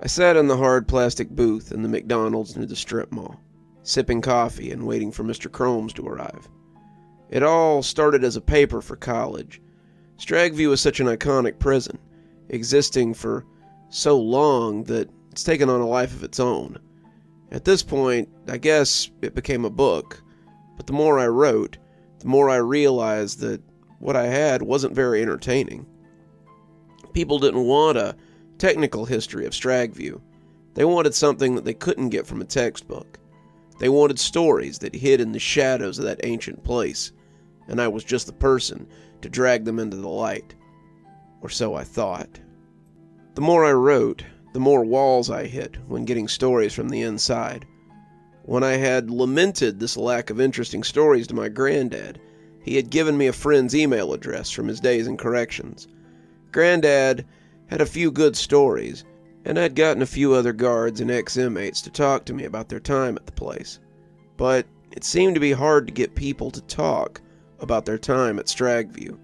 I sat in the hard plastic booth in the McDonald's near the strip mall, sipping coffee and waiting for Mr. Cromes to arrive. It all started as a paper for college. Stragview is such an iconic prison, existing for so long that it's taken on a life of its own. At this point, I guess it became a book, but the more I wrote, the more I realized that what I had wasn't very entertaining. People didn't want a technical history of Stragview. They wanted something that they couldn't get from a textbook. They wanted stories that hid in the shadows of that ancient place, and I was just the person to drag them into the light. Or so I thought. The more I wrote, the more walls I hit when getting stories from the inside. When I had lamented this lack of interesting stories to my granddad, he had given me a friend's email address from his days in corrections. Granddad had a few good stories, and I'd gotten a few other guards and ex-inmates to talk to me about their time at the place. But it seemed to be hard to get people to talk about their time at Stragview.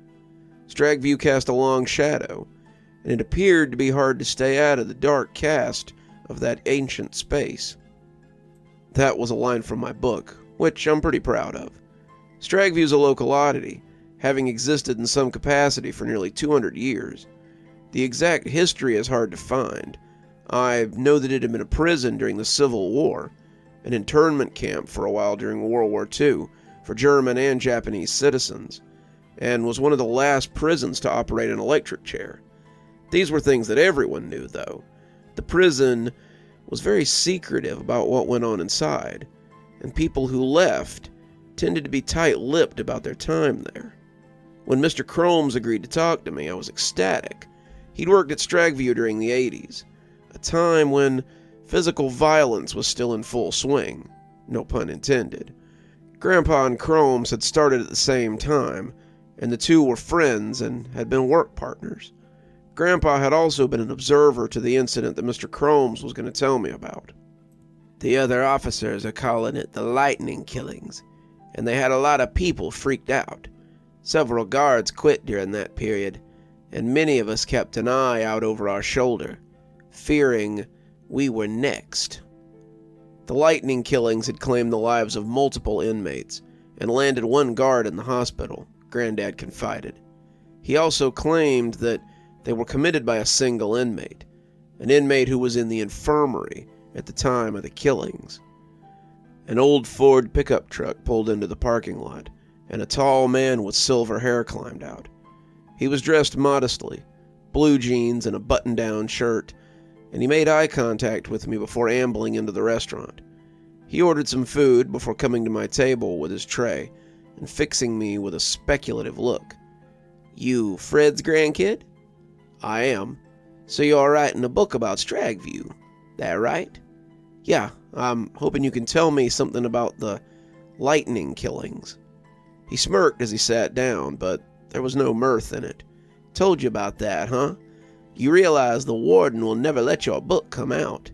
Stragview cast a long shadow, and it appeared to be hard to stay out of the dark cast of that ancient space. That was a line from my book, which I'm pretty proud of. Stragview is a local oddity, having existed in some capacity for nearly 200 years. The exact history is hard to find. I know that it had been a prison during the Civil War, an internment camp for a while during World War II for German and Japanese citizens, and was one of the last prisons to operate an electric chair. These were things that everyone knew, though. The prison was very secretive about what went on inside, and people who left tended to be tight-lipped about their time there. When Mr. Cromes agreed to talk to me, I was ecstatic. He'd worked at Stragview during the 80s, a time when physical violence was still in full swing, no pun intended. Grandpa and Cromes had started at the same time, and the two were friends and had been work partners. Grandpa had also been an observer to the incident that Mr. Cromes was going to tell me about. The other officers are calling it the lightning killings, and they had a lot of people freaked out. Several guards quit during that period, and many of us kept an eye out over our shoulder, fearing we were next. The lightning killings had claimed the lives of multiple inmates and landed one guard in the hospital, Granddad confided. He also claimed that they were committed by a single inmate, an inmate who was in the infirmary at the time of the killings. An old Ford pickup truck pulled into the parking lot, and a tall man with silver hair climbed out. He was dressed modestly, blue jeans and a button-down shirt, and he made eye contact with me before ambling into the restaurant. He ordered some food before coming to my table with his tray and fixing me with a speculative look. "You Fred's grandkid?" "I am. So you're writing a book about Stragview, that right?" "Yeah, I'm hoping you can tell me something about the lightning killings." He smirked as he sat down, but there was no mirth in it. "Told you about that, huh? You realize the warden will never let your book come out.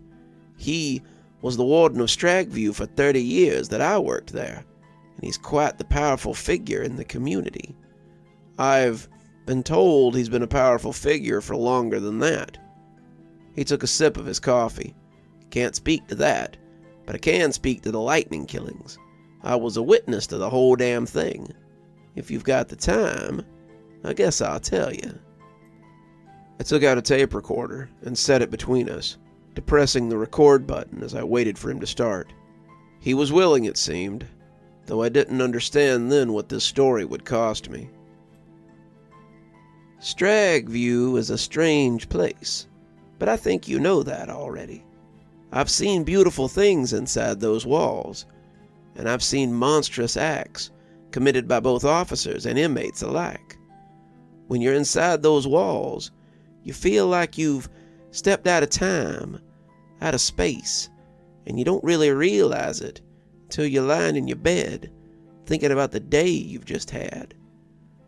He was the warden of Stragview for 30 years that I worked there, and he's quite the powerful figure in the community." "I've been told he's been a powerful figure for longer than that." He took a sip of his coffee. "Can't speak to that, but I can speak to the lightning killings. I was a witness to the whole damn thing. If you've got the time, I guess I'll tell you." I took out a tape recorder and set it between us, depressing the record button as I waited for him to start. He was willing, it seemed, though I didn't understand then what this story would cost me. "Stragview is a strange place, but I think you know that already. I've seen beautiful things inside those walls, and I've seen monstrous acts committed by both officers and inmates alike. When you're inside those walls, you feel like you've stepped out of time, out of space, and you don't really realize it until you're lying in your bed, thinking about the day you've just had.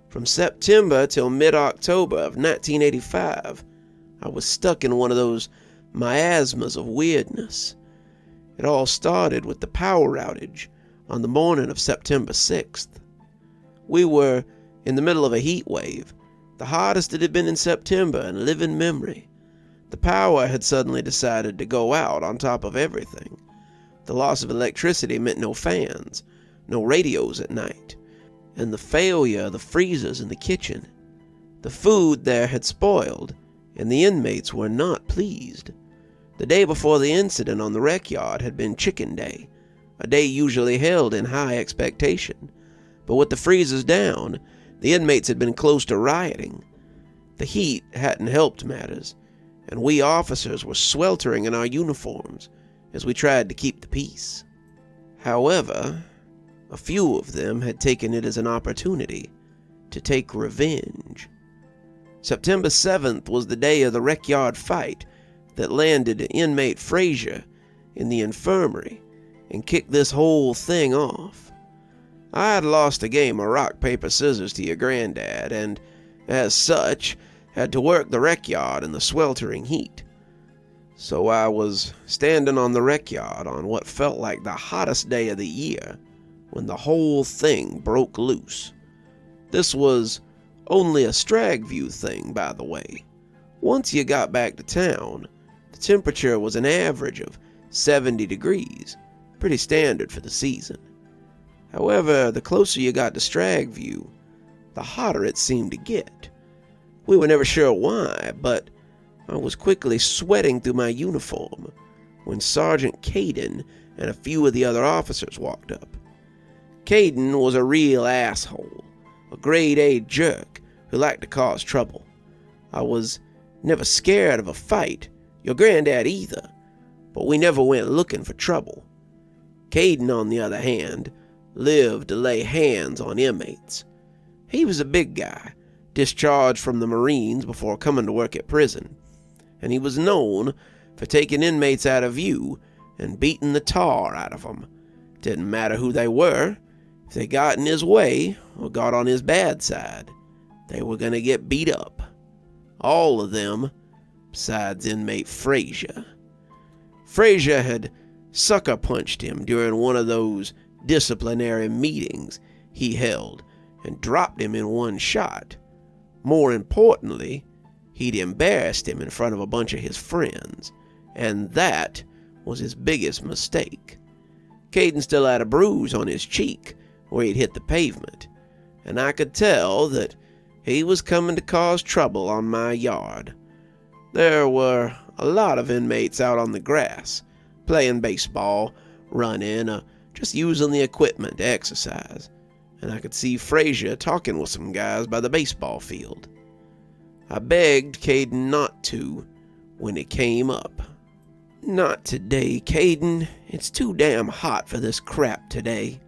From September till mid-October of 1985, I was stuck in one of those miasmas of weirdness. It all started with the power outage on the morning of September 6th. We were in the middle of a heat wave, the hottest it had been in September in living memory. The power had suddenly decided to go out on top of everything. The loss of electricity meant no fans, no radios at night, and the failure of the freezers in the kitchen. The food there had spoiled, and the inmates were not pleased. The day before the incident on the rec yard had been Chicken Day, a day usually held in high expectation. But with the freezers down, the inmates had been close to rioting. The heat hadn't helped matters, and we officers were sweltering in our uniforms as we tried to keep the peace. However, a few of them had taken it as an opportunity to take revenge. September 7th was the day of the rec yard fight that landed inmate Frazier in the infirmary and kicked this whole thing off. I had lost a game of rock, paper, scissors to your granddad, and, as such, had to work the rec yard in the sweltering heat. So I was standing on the rec yard on what felt like the hottest day of the year when the whole thing broke loose. This was only a Stragview thing, by the way. Once you got back to town, the temperature was an average of 70 degrees, pretty standard for the season. However, the closer you got to Stragview, the hotter it seemed to get. We were never sure why, but I was quickly sweating through my uniform when Sergeant Caden and a few of the other officers walked up. Caden was a real asshole, a grade A jerk who liked to cause trouble. I was never scared of a fight, your granddad either, but we never went looking for trouble. Caden, on the other hand, lived to lay hands on inmates. He was a big guy, discharged from the Marines before coming to work at prison, and he was known for taking inmates out of view and beating the tar out of them. Didn't matter who they were. If they got in his way or got on his bad side, they were going to get beat up. All of them, besides inmate Frazier. Frazier had sucker punched him during one of those disciplinary meetings he held and dropped him in one shot. More importantly, he'd embarrassed him in front of a bunch of his friends, and that was his biggest mistake. Caden still had a bruise on his cheek where he'd hit the pavement, and I could tell that he was coming to cause trouble on my yard. There were a lot of inmates out on the grass, playing baseball, running, just using the equipment to exercise, and I could see Frazier talking with some guys by the baseball field. I begged Caden not to when it came up. "Not today, Caden. It's too damn hot for this crap today."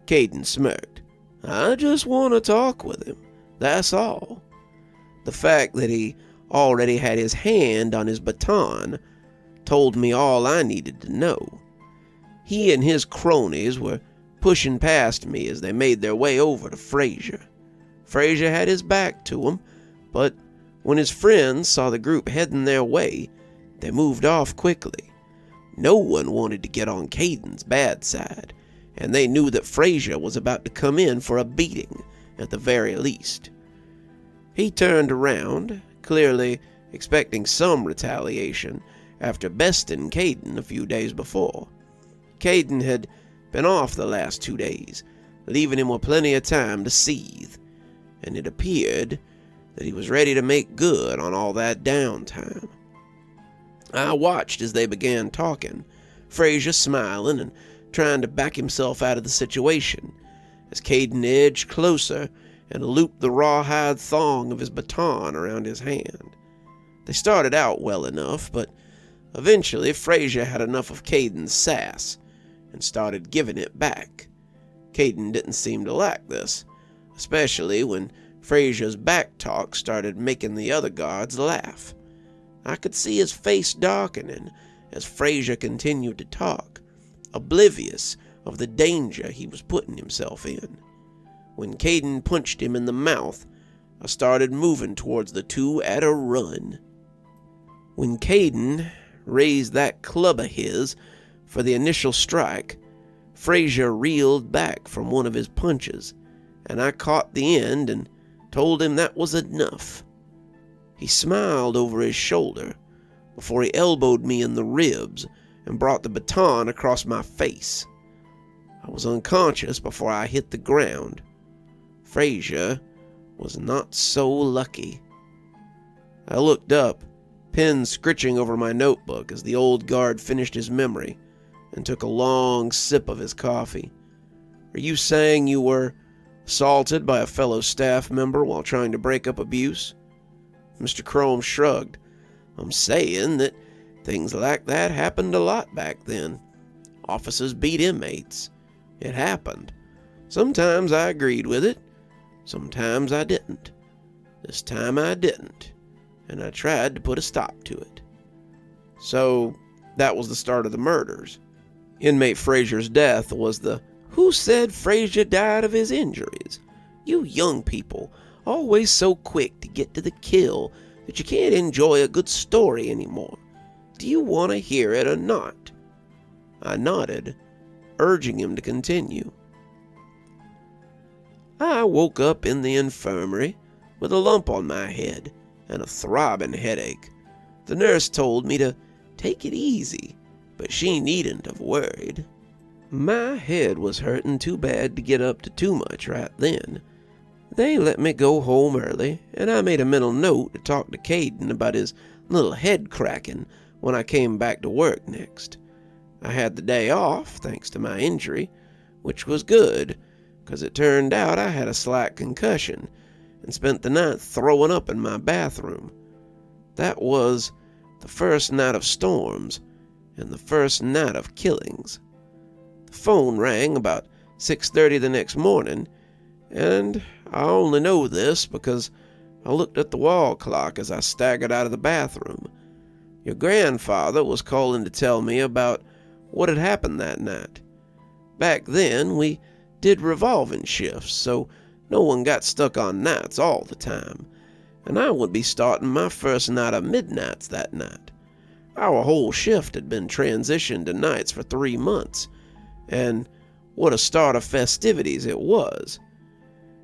Caden smirked. "I just want to talk with him, that's all." The fact that he already had his hand on his baton told me all I needed to know. He and his cronies were pushing past me as they made their way over to Frazier. Frazier had his back to him, but when his friends saw the group heading their way, they moved off quickly. No one wanted to get on Caden's bad side, and they knew that Frazier was about to come in for a beating, at the very least. He turned around, clearly expecting some retaliation after besting Caden a few days before. Caden had been off the last 2 days, leaving him with plenty of time to seethe, and it appeared that he was ready to make good on all that downtime. I watched as they began talking, Frazier smiling and trying to back himself out of the situation, as Caden edged closer and looped the rawhide thong of his baton around his hand. They started out well enough, but eventually Frazier had enough of Caden's sass and started giving it back. Caden didn't seem to like this, especially when Frazier's back talk started making the other guards laugh. I could see his face darkening as Frazier continued to talk, oblivious of the danger he was putting himself in. When Caden punched him in the mouth, I started moving towards the two at a run. When Caden raised that club of his for the initial strike, Frazier reeled back from one of his punches, and I caught the end and told him that was enough. He smiled over his shoulder, before he elbowed me in the ribs and brought the baton across my face. I was unconscious before I hit the ground. Frazier was not so lucky. I looked up, pen scritching over my notebook as the old guard finished his memory and took a long sip of his coffee. Are you saying you were assaulted by a fellow staff member while trying to break up abuse? Mr. Crome shrugged. I'm saying that things like that happened a lot back then. Officers beat inmates. It happened. Sometimes I agreed with it. Sometimes I didn't. This time I didn't, and I tried to put a stop to it. So that was the start of the murders. Inmate Frazier's death was the "Who said Frazier died of his injuries? You young people, always so quick to get to the kill that you can't enjoy a good story anymore. Do you want to hear it or not?" I nodded, urging him to continue. I woke up in the infirmary with a lump on my head and a throbbing headache. The nurse told me to take it easy, but she needn't have worried. My head was hurting too bad to get up to too much right then. They let me go home early, and I made a mental note to talk to Caden about his little head cracking when I came back to work next. I had the day off, thanks to my injury, which was good, because it turned out I had a slight concussion and spent the night throwing up in my bathroom. That was the first night of storms and the first night of killings. The phone rang about 6:30 the next morning, and I only know this because I looked at the wall clock as I staggered out of the bathroom. Your grandfather was calling to tell me about what had happened that night. Back then, we did revolving shifts, so no one got stuck on nights all the time, and I would be starting my first night of midnights that night. Our whole shift had been transitioned to nights for 3 months, and what a start of festivities it was.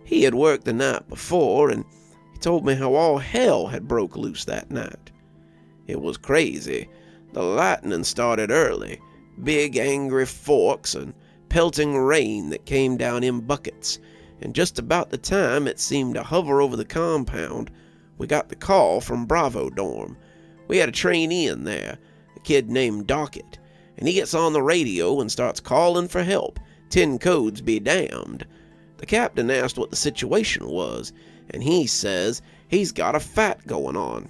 He had worked the night before, and he told me how all hell had broke loose that night. It was crazy. The lightning started early, big angry forks and pelting rain that came down in buckets, and just about the time it seemed to hover over the compound, we got the call from Bravo Dorm. We had a trainee in there, a kid named Dockett, and he gets on the radio and starts calling for help. 10 codes be damned. The captain asked what the situation was, and he says he's got a fight going on.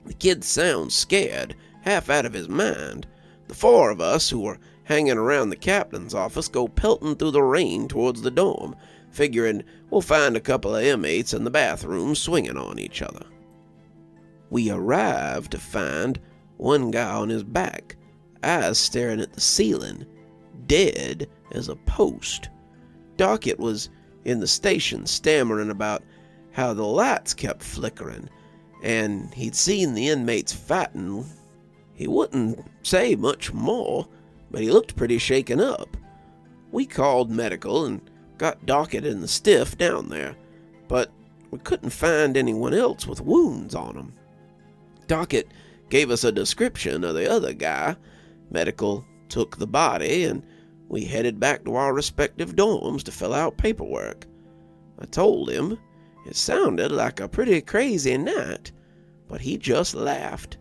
The kid sounds scared, half out of his mind. The 4 of us who were hanging around the captain's office go pelting through the rain towards the dorm, figuring we'll find a couple of inmates in the bathroom swinging on each other. We arrived to find one guy on his back, eyes staring at the ceiling, dead as a post. Dockett was in the station stammering about how the lights kept flickering, and he'd seen the inmates fighting. He wouldn't say much more, but he looked pretty shaken up. We called medical and got Dockett and the stiff down there, but we couldn't find anyone else with wounds on him. Dockett gave us a description of the other guy. Medical took the body, and we headed back to our respective dorms to fill out paperwork. I told him it sounded like a pretty crazy night, but he just laughed.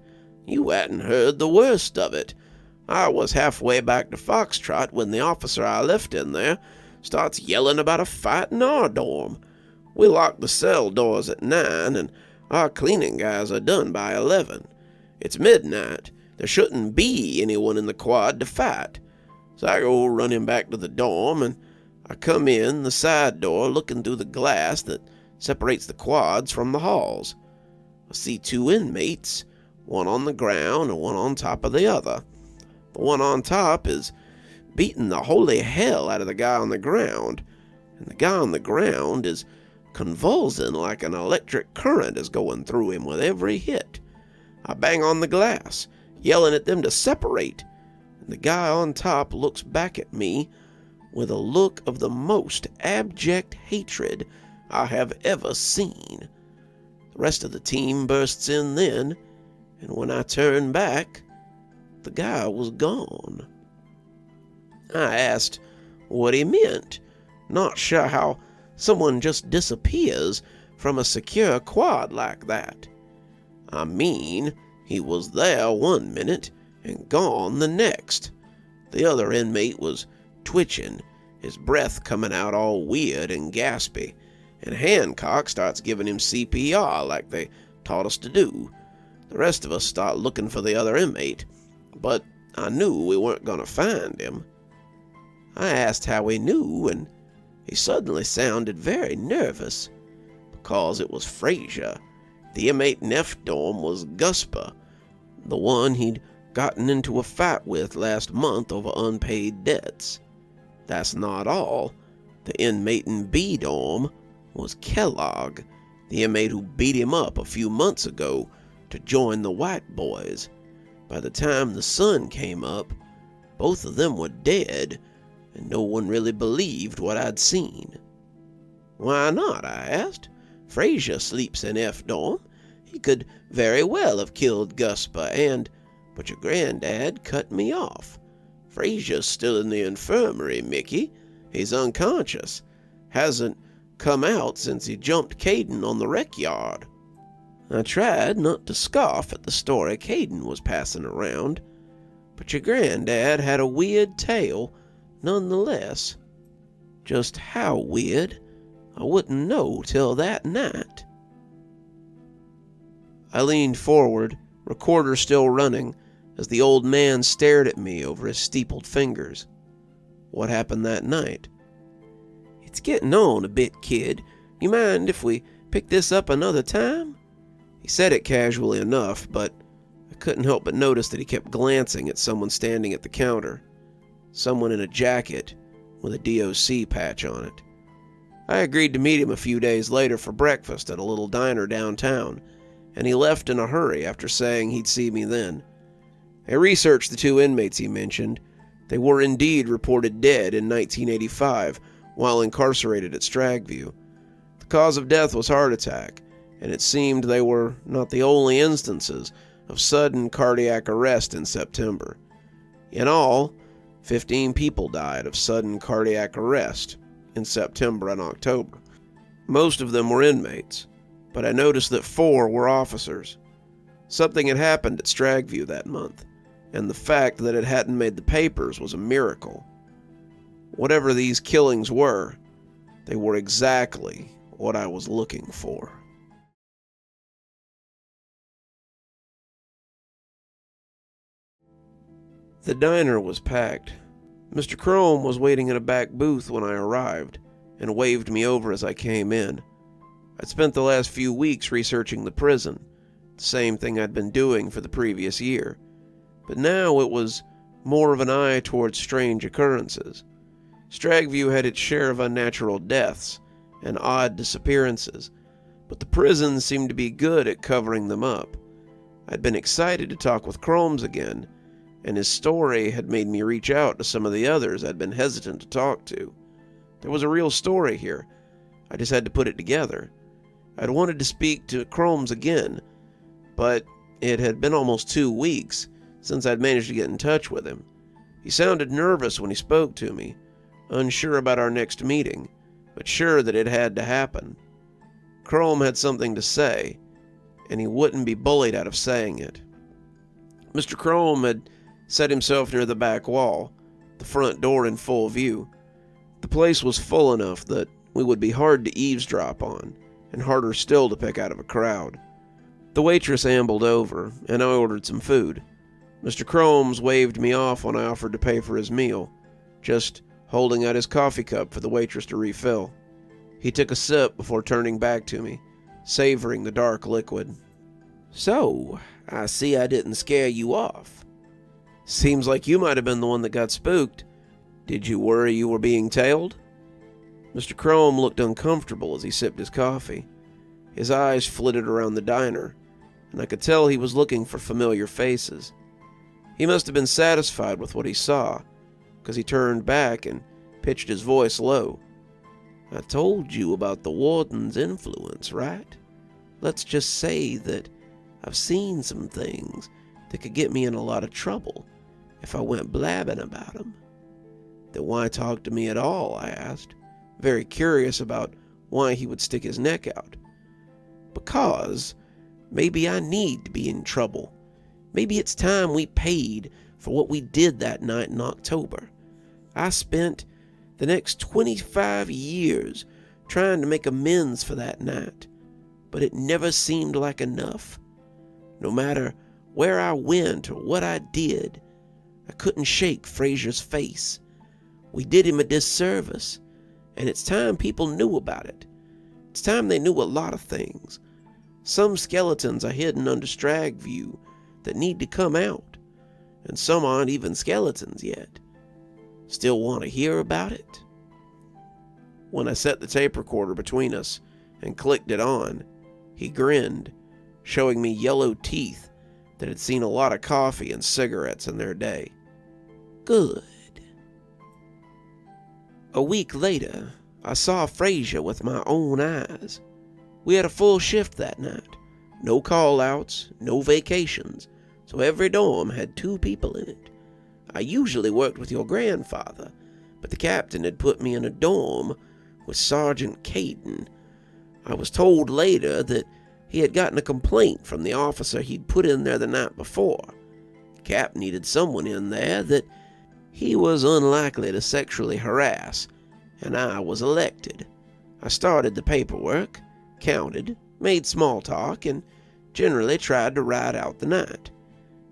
You hadn't heard the worst of it. I was halfway back to Foxtrot when the officer I left in there starts yelling about a fight in our dorm. We lock the cell doors at 9, and our cleaning guys are done by 11. It's midnight. There shouldn't be anyone in the quad to fight. So I go running back to the dorm, and I come in the side door looking through the glass that separates the quads from the halls. I see 2 inmates, one on the ground and one on top of the other. The one on top is beating the holy hell out of the guy on the ground, and the guy on the ground is convulsing like an electric current is going through him with every hit. I bang on the glass, yelling at them to separate, and the guy on top looks back at me with a look of the most abject hatred I have ever seen. The rest of the team bursts in then, and when I turned back, the guy was gone. I asked what he meant, not sure how someone just disappears from a secure quad like that. I mean, he was there one minute and gone the next. The other inmate was twitching, his breath coming out all weird and gaspy, and Hancock starts giving him CPR like they taught us to do. The rest of us start looking for the other inmate, but I knew we weren't going to find him. I asked how he knew, and he suddenly sounded very nervous, because it was Frazier. The inmate in F dorm was Gusper, the one he'd gotten into a fight with last month over unpaid debts. That's not all. The inmate in B dorm was Kellogg, the inmate who beat him up a few months ago to join the white boys. By the time the sun came up, both of them were dead, and no one really believed what I'd seen. Why not? I asked. Frazier sleeps in F dorm. He could very well have killed Gusper but your granddad cut me off. Frazier's still in the infirmary, Mickey. He's unconscious. Hasn't come out since he jumped Caden on the rec yard. I tried not to scoff at the story Caden was passing around, but your granddad had a weird tale nonetheless. Just how weird, I wouldn't know till that night. I leaned forward, recorder still running, as the old man stared at me over his steepled fingers. What happened that night? It's getting on a bit, kid. You mind if we pick this up another time? He said it casually enough, but I couldn't help but notice that he kept glancing at someone standing at the counter. Someone in a jacket with a DOC patch on it. I agreed to meet him a few days later for breakfast at a little diner downtown, and he left in a hurry after saying he'd see me then. I researched the two inmates he mentioned. They were indeed reported dead in 1985 while incarcerated at Stragview. The cause of death was heart attack, and it seemed they were not the only instances of sudden cardiac arrest in September. In all, 15 people died of sudden cardiac arrest in September and October. Most of them were inmates, but I noticed that 4 were officers. Something had happened at Stragview that month, and the fact that it hadn't made the papers was a miracle. Whatever these killings were, they were exactly what I was looking for. The diner was packed. Mr. Crome was waiting in a back booth when I arrived, and waved me over as I came in. I'd spent the last few weeks researching the prison, the same thing I'd been doing for the previous year, but now it was more of an eye towards strange occurrences. Stragview had its share of unnatural deaths and odd disappearances, but the prison seemed to be good at covering them up. I'd been excited to talk with Cromes again, and his story had made me reach out to some of the others I'd been hesitant to talk to. There was a real story here. I just had to put it together. I'd wanted to speak to Cromes again, but it had been almost 2 weeks since I'd managed to get in touch with him. He sounded nervous when he spoke to me, unsure about our next meeting, but sure that it had to happen. Crome had something to say, and he wouldn't be bullied out of saying it. Mr. Crome had set himself near the back wall, the front door in full view. The place was full enough that we would be hard to eavesdrop on, and harder still to pick out of a crowd. The waitress ambled over, and I ordered some food. Mr. Cromes waved me off when I offered to pay for his meal, just holding out his coffee cup for the waitress to refill. He took a sip before turning back to me, savoring the dark liquid. "So, I see I didn't scare you off. Seems like you might have been the one that got spooked. Did you worry you were being tailed?" Mr. Crome looked uncomfortable as he sipped his coffee. His eyes flitted around the diner, and I could tell he was looking for familiar faces. He must have been satisfied with what he saw, because he turned back and pitched his voice low. "I told you about the warden's influence, right? Let's just say that I've seen some things that could get me in a lot of trouble if I went blabbing about them." "Then why talk to me at all?" I asked, very curious about why he would stick his neck out. "Because maybe I need to be in trouble. Maybe it's time we paid for what we did that night in October. I spent the next 25 years trying to make amends for that night, but it never seemed like enough. No matter where I went or what I did, I couldn't shake Fraser's face. We did him a disservice, and it's time people knew about it. It's time they knew a lot of things. Some skeletons are hidden under Stragview that need to come out, and some aren't even skeletons yet. Still want to hear about it?" When I set the tape recorder between us and clicked it on, he grinned, showing me yellow teeth that had seen a lot of coffee and cigarettes in their day. "Good." A week later, I saw Fraser with my own eyes. We had a full shift that night. No call-outs, no vacations, so every dorm had 2 people in it. I usually worked with your grandfather, but the captain had put me in a dorm with Sergeant Caden. I was told later that he had gotten a complaint from the officer he'd put in there the night before. Cap needed someone in there that he was unlikely to sexually harass, and I was elected. I started the paperwork, counted, made small talk, and generally tried to ride out the night.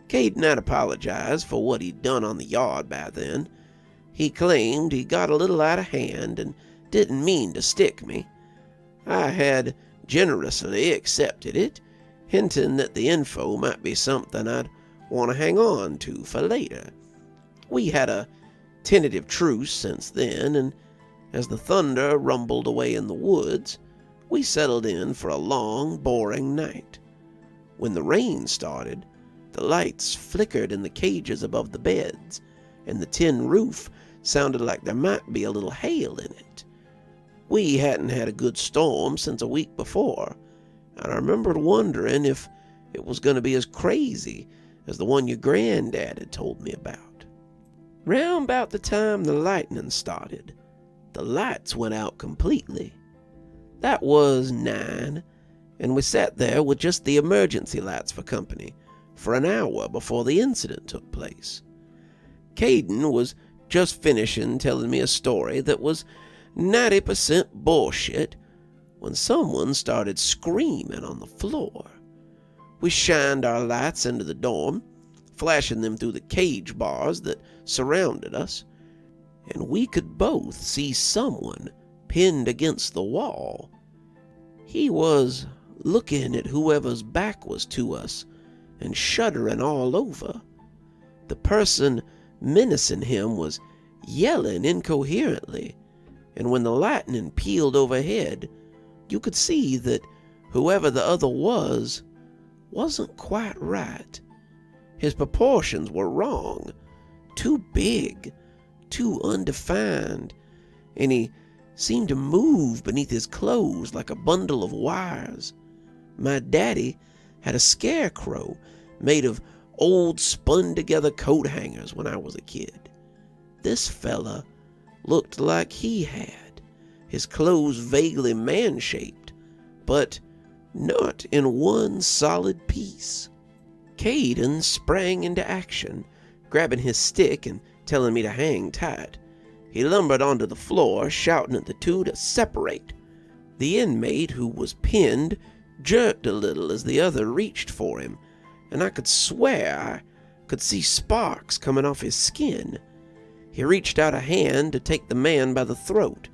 Caden had apologized for what he'd done on the yard by then. He claimed he got a little out of hand and didn't mean to stick me. I had generously accepted it, hinting that the info might be something I'd want to hang on to for later. We had a tentative truce since then, and as the thunder rumbled away in the woods, we settled in for a long, boring night. When the rain started, the lights flickered in the cages above the beds, and the tin roof sounded like there might be a little hail in it. We hadn't had a good storm since a week before, and I remembered wondering if it was going to be as crazy as the one your granddad had told me about. Round about the time the lightning started, the lights went out completely. That was 9, and we sat there with just the emergency lights for company for an hour before the incident took place. Caden was just finishing telling me a story that was 90% bullshit when someone started screaming on the floor. We shined our lights into the dorm, flashing them through the cage bars that surrounded us, and we could both see someone pinned against the wall. He was looking at whoever's back was to us and shuddering all over. The person menacing him was yelling incoherently, and when the lightning peeled overhead, you could see that whoever the other wasn't quite right. His proportions were wrong, too big, too undefined, and he seemed to move beneath his clothes like a bundle of wires. My daddy had a scarecrow made of old spun-together coat hangers when I was a kid. This fella looked like he had, his clothes vaguely man-shaped, but not in one solid piece. Caden sprang into action, grabbing his stick and telling me to hang tight. He lumbered onto the floor, shouting at the 2 to separate. The inmate who was pinned jerked a little as the other reached for him, and I could swear I could see sparks coming off his skin. He reached out a hand to take the man by the throat,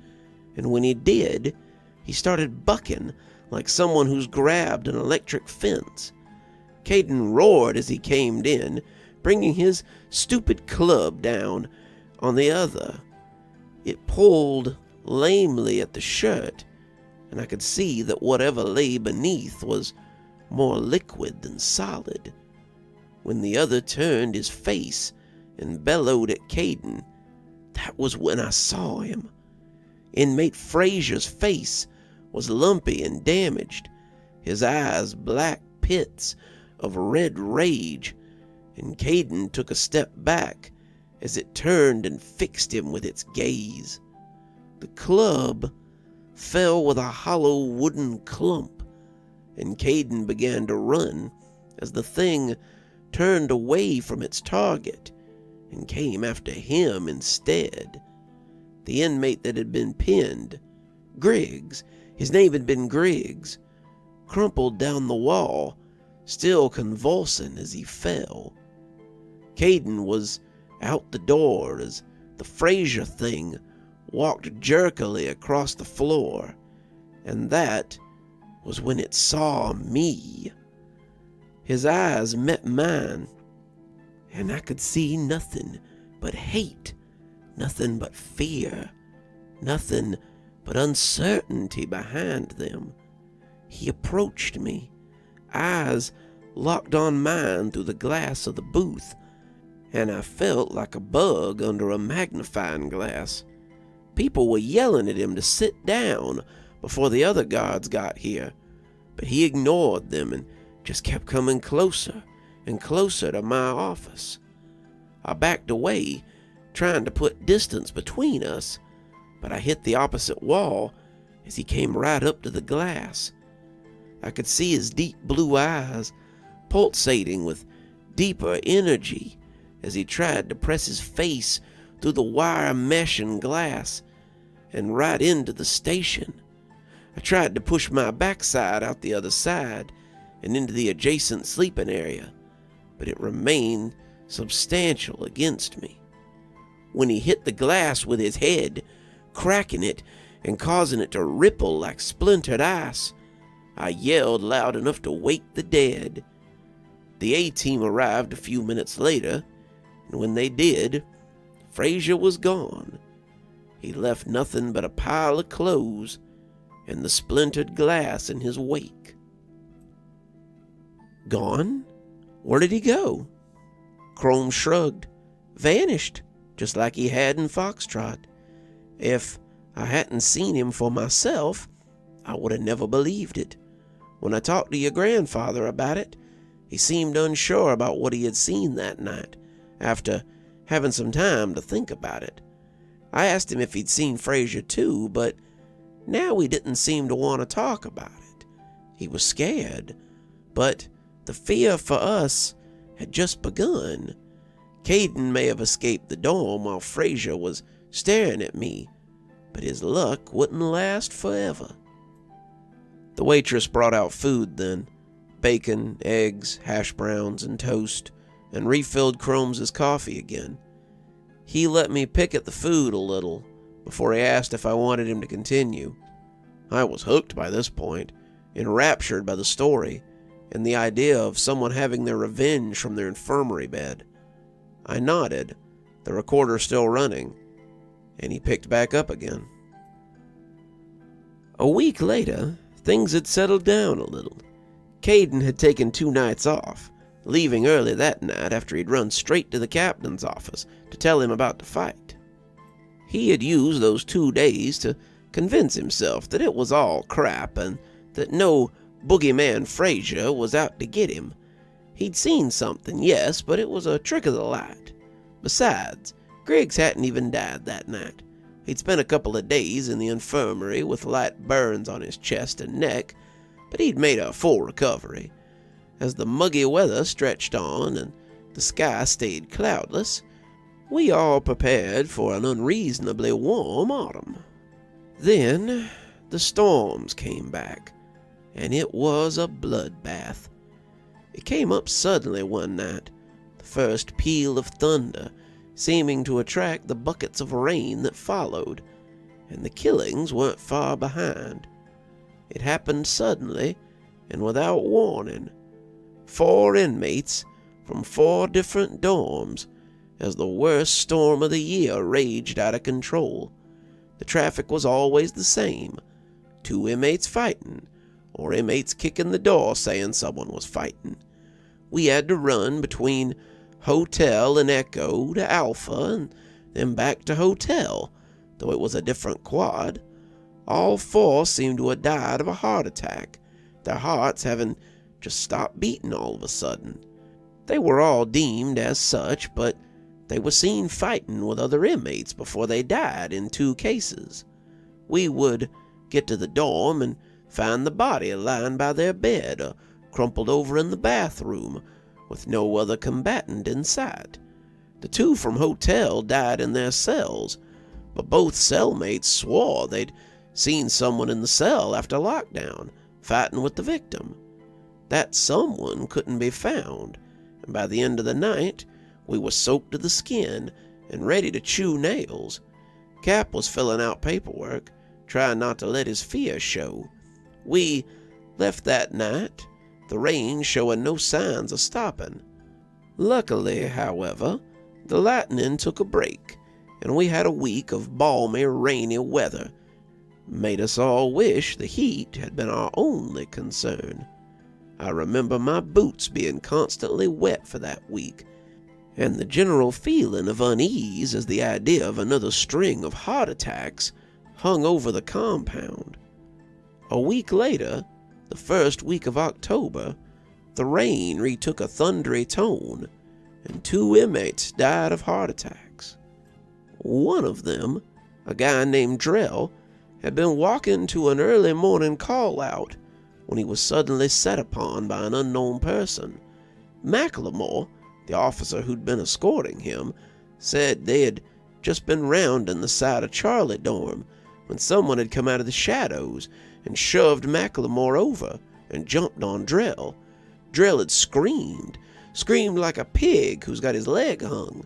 and when he did, he started bucking like someone who's grabbed an electric fence. Caden roared as he came in, bringing his stupid club down on the other. It pulled lamely at the shirt, and I could see that whatever lay beneath was more liquid than solid. When the other turned his face and bellowed at Caden, that was when I saw him. Inmate Fraser's face was lumpy and damaged, his eyes black pits of red rage, and Caden took a step back as it turned and fixed him with its gaze. The club fell with a hollow wooden clump, and Caden began to run as the thing turned away from its target and came after him instead. The inmate that had been pinned, Griggs, his name had been Griggs, crumpled down the wall, still convulsing as he fell. Caden was out the door as the Fraser thing walked jerkily across the floor, and that was when it saw me. His eyes met mine, and I could see nothing but hate, nothing but fear, nothing but uncertainty behind them. He approached me, eyes locked on mine through the glass of the booth, and I felt like a bug under a magnifying glass. People were yelling at him to sit down before the other guards got here, but he ignored them and just kept coming closer and closer to my office. I backed away, trying to put distance between us, but I hit the opposite wall as he came right up to the glass. I could see his deep blue eyes pulsating with deeper energy as he tried to press his face through the wire mesh and glass and right into the station. I tried to push my backside out the other side and into the adjacent sleeping area, but it remained substantial against me. When he hit the glass with his head, cracking it and causing it to ripple like splintered ice, I yelled loud enough to wake the dead. The A-team arrived a few minutes later, and when they did, Fraser was gone. He left nothing but a pile of clothes and the splintered glass in his wake. Gone? Where did he go? Chrome shrugged. Vanished, just like he had in Foxtrot. If I hadn't seen him for myself, I would have never believed it. When I talked to your grandfather about it, he seemed unsure about what he had seen that night, after having some time to think about it. I asked him if he'd seen Fraser too, but now he didn't seem to want to talk about it. He was scared, but the fear for us had just begun. Caden may have escaped the dorm while Fraser was staring at me, but his luck wouldn't last forever. The waitress brought out food then, bacon, eggs, hash browns, and toast, and refilled Chrome's coffee again. He let me pick at the food a little before he asked if I wanted him to continue. I was hooked by this point, enraptured by the story and the idea of someone having their revenge from their infirmary bed. I nodded, the recorder still running, and he picked back up again. A week later, things had settled down a little. Caden had taken 2 nights off, leaving early that night after he'd run straight to the captain's office to tell him about the fight. He had used those 2 days to convince himself that it was all crap and that no boogeyman Fraser was out to get him. He'd seen something, yes, but it was a trick of the light. Besides, Griggs hadn't even died that night. He'd spent a couple of days in the infirmary with light burns on his chest and neck, but he'd made a full recovery. As the muggy weather stretched on and the sky stayed cloudless, we all prepared for an unreasonably warm autumn. Then the storms came back, and it was a bloodbath. It came up suddenly one night, the first peal of thunder seeming to attract the buckets of rain that followed, and the killings weren't far behind. It happened suddenly and without warning. 4 inmates from 4 different dorms, as the worst storm of the year raged out of control. The traffic was always the same: 2 inmates fighting, or inmates kicking the door saying someone was fighting. We had to run between Hotel and Echo to Alpha, and then back to Hotel, though it was a different quad. All 4 seemed to have died of a heart attack, their hearts having just stopped beating all of a sudden. They were all deemed as such, but they were seen fighting with other inmates before they died in 2 cases. We would get to the dorm and find the body lying by their bed or crumpled over in the bathroom with no other combatant in sight. The 2 from hotel died in their cells, but both cellmates swore they'd seen someone in the cell after lockdown fighting with the victim. That someone couldn't be found, and by the end of the night, we were soaked to the skin and ready to chew nails. Cap was filling out paperwork, trying not to let his fear show. We left that night, the rain showing no signs of stopping. Luckily, however, the lightning took a break, and we had a week of balmy, rainy weather. Made us all wish the heat had been our only concern. I remember my boots being constantly wet for that week, and the general feeling of unease as the idea of another string of heart attacks hung over the compound. A week later, the first week of October, the rain retook a thundery tone, and 2 inmates died of heart attacks. One of them, a guy named Drell, had been walking to an early morning call-out when he was suddenly set upon by an unknown person. McLemore, the officer who'd been escorting him, said they had just been rounding the side of Charlie dorm when someone had come out of the shadows and shoved McLemore over and jumped on Drell. Drell had screamed like a pig who's got his leg hung,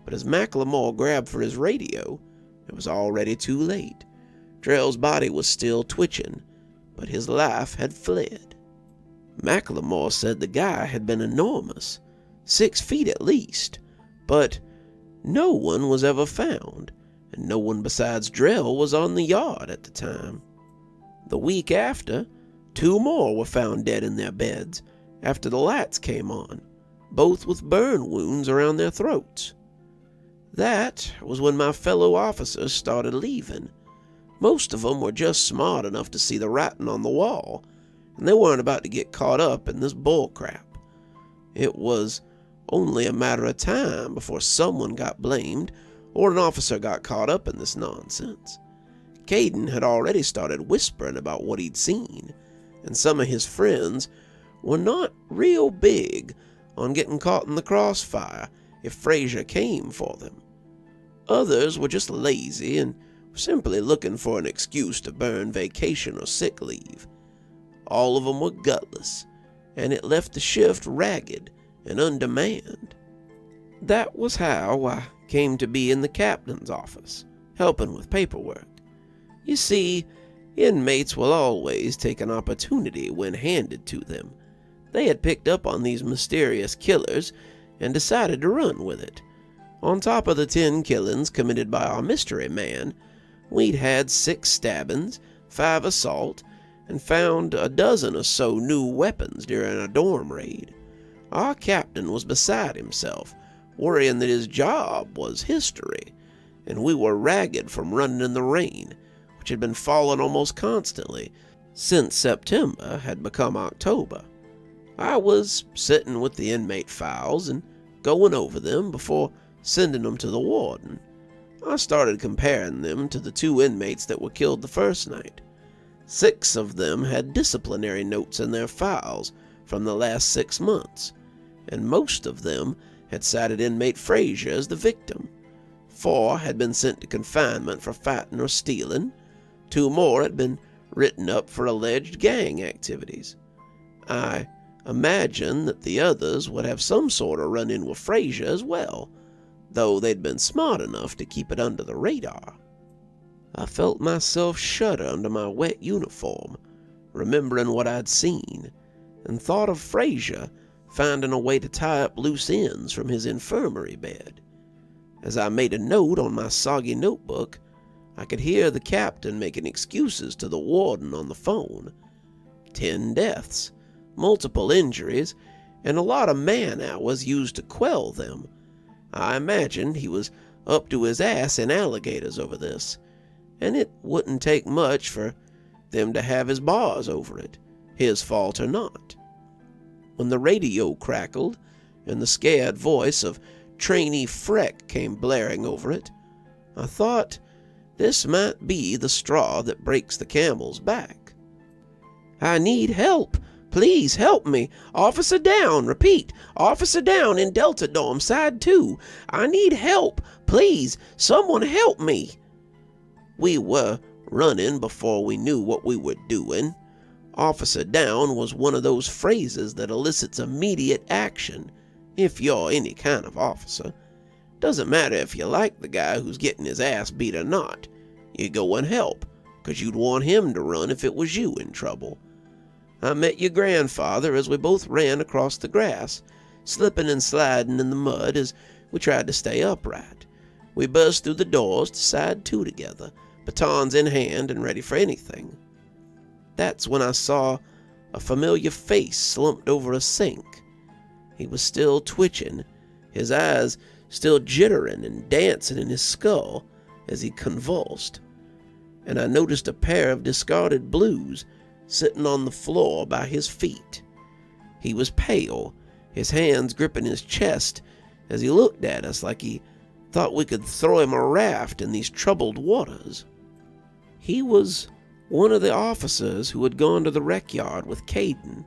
but as McLemore grabbed for his radio, it was already too late. Drell's body was still twitching, but his life had fled. McLemore said the guy had been enormous, 6 feet at least, but no one was ever found, and no one besides Drell was on the yard at the time. The week after, 2 more were found dead in their beds after the lights came on, both with burn wounds around their throats. That was when my fellow officers started leaving. Most of them were just smart enough to see the writing on the wall, and they weren't about to get caught up in this bull crap. It was only a matter of time before someone got blamed or an officer got caught up in this nonsense. Caden had already started whispering about what he'd seen, and some of his friends were not real big on getting caught in the crossfire if Frazier came for them. Others were just lazy and simply looking for an excuse to burn vacation or sick leave. All of them were gutless, and it left the shift ragged and undemand. That was how I came to be in the captain's office, helping with paperwork. You see, inmates will always take an opportunity when handed to them. They had picked up on these mysterious killers and decided to run with it. On top of the 10 killings committed by our mystery man, we'd had 6 stabbings, 5 assault, and found a dozen or so new weapons during a dorm raid. Our captain was beside himself, worrying that his job was history, and we were ragged from running in the rain, which had been falling almost constantly since September had become October. I was sitting with the inmate files and going over them before sending them to the warden. I started comparing them to the 2 inmates that were killed the first night. 6 of them had disciplinary notes in their files from the last 6 months, and most of them had cited inmate Frazier as the victim. 4 had been sent to confinement for fighting or stealing. 2 more had been written up for alleged gang activities. I imagined that the others would have some sort of run-in with Frazier as well, though they'd been smart enough to keep it under the radar. I felt myself shudder under my wet uniform, remembering what I'd seen, and thought of Frazier finding a way to tie up loose ends from his infirmary bed. As I made a note on my soggy notebook, I could hear the captain making excuses to the warden on the phone. 10 deaths, multiple injuries, and a lot of man-hours used to quell them. I imagined he was up to his ass in alligators over this, and it wouldn't take much for them to have his bars over it, his fault or not. when the radio crackled and the scared voice of trainee Freck came blaring over it. I thought this might be the straw that breaks the camel's back. "I need help. Please help me. Officer down. Repeat. Officer down in Delta Dorm, side 2. I need help. Please, someone help me." We were running before we knew what we were doing. Officer down was one of those phrases that elicits immediate action if you're any kind of officer. Doesn't matter if you like the guy who's getting his ass beat or not. You go and help, 'cause you'd want him to run if it was you in trouble. I met your grandfather as we both ran across the grass, slipping and sliding in the mud as we tried to stay upright. We burst through the doors to side 2 together, batons in hand and ready for anything. That's when I saw a familiar face slumped over a sink. He was still twitching, his eyes still jittering and dancing in his skull as he convulsed, and I noticed a pair of discarded blues sitting on the floor by his feet. He was pale, his hands gripping his chest as he looked at us like he thought we could throw him a raft in these troubled waters. He was one of the officers who had gone to the rec yard with Caden.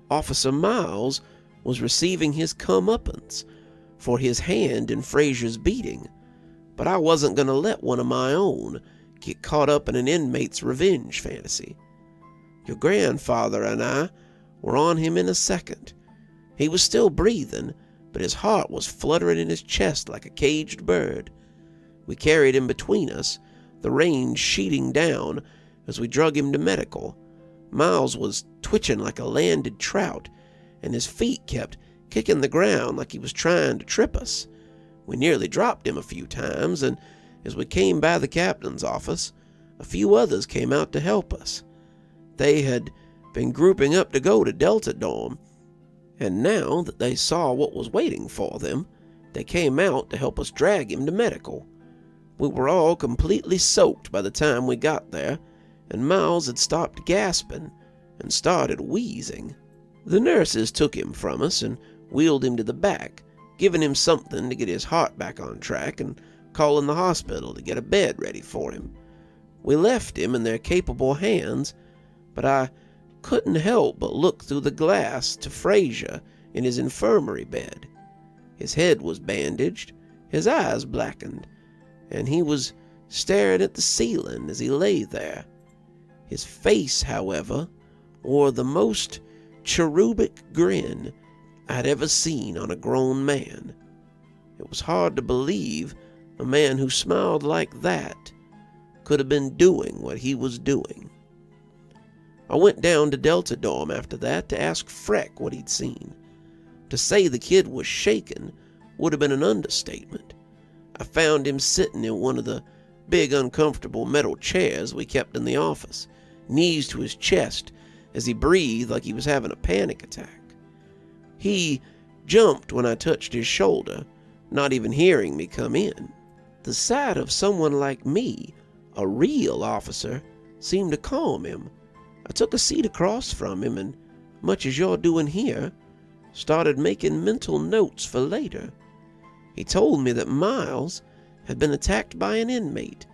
Officer Miles was receiving his comeuppance for his hand in Frazier's beating, but I wasn't going to let one of my own get caught up in an inmate's revenge fantasy. Your grandfather and I were on him in a second. He was still breathing, but his heart was fluttering in his chest like a caged bird. We carried him between us, the rain sheeting down as we drug him to medical. Miles was twitching like a landed trout, and his feet kept kicking the ground like he was trying to trip us. We nearly dropped him a few times, and as we came by the captain's office, a few others came out to help us. They had been grouping up to go to Delta Dorm, and now that they saw what was waiting for them, they came out to help us drag him to medical. We were all completely soaked by the time we got there, and Miles had stopped gasping and started wheezing. The nurses took him from us and wheeled him to the back, giving him something to get his heart back on track and calling the hospital to get a bed ready for him. We left him in their capable hands, but I couldn't help but look through the glass to Frazier in his infirmary bed. His head was bandaged, his eyes blackened, and he was staring at the ceiling as he lay there. His face, however, wore the most cherubic grin I'd ever seen on a grown man. It was hard to believe a man who smiled like that could have been doing what he was doing. I went down to Delta Dorm after that to ask Freck what he'd seen. To say the kid was shaken would have been an understatement. I found him sitting in one of the big uncomfortable metal chairs we kept in the office, knees to his chest as he breathed like he was having a panic attack. He jumped when I touched his shoulder, not even hearing me come in. The sight of someone like me, a real officer, seemed to calm him. I took a seat across from him and, much as you're doing here, started making mental notes for later. He told me that Miles had been attacked by an inmate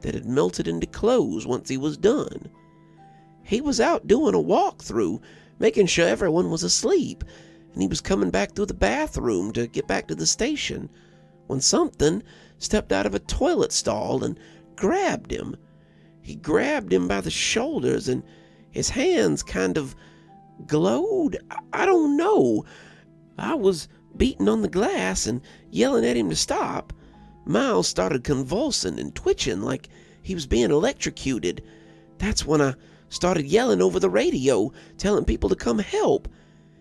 that had melted into clothes once he was done. He was out doing a walkthrough, making sure everyone was asleep, and he was coming back through the bathroom to get back to the station when something stepped out of a toilet stall and grabbed him. He grabbed him by the shoulders, and his hands kind of glowed. I don't know. I was beating on the glass and yelling at him to stop. Miles started convulsing and twitching like he was being electrocuted. That's when I started yelling over the radio, telling people to come help.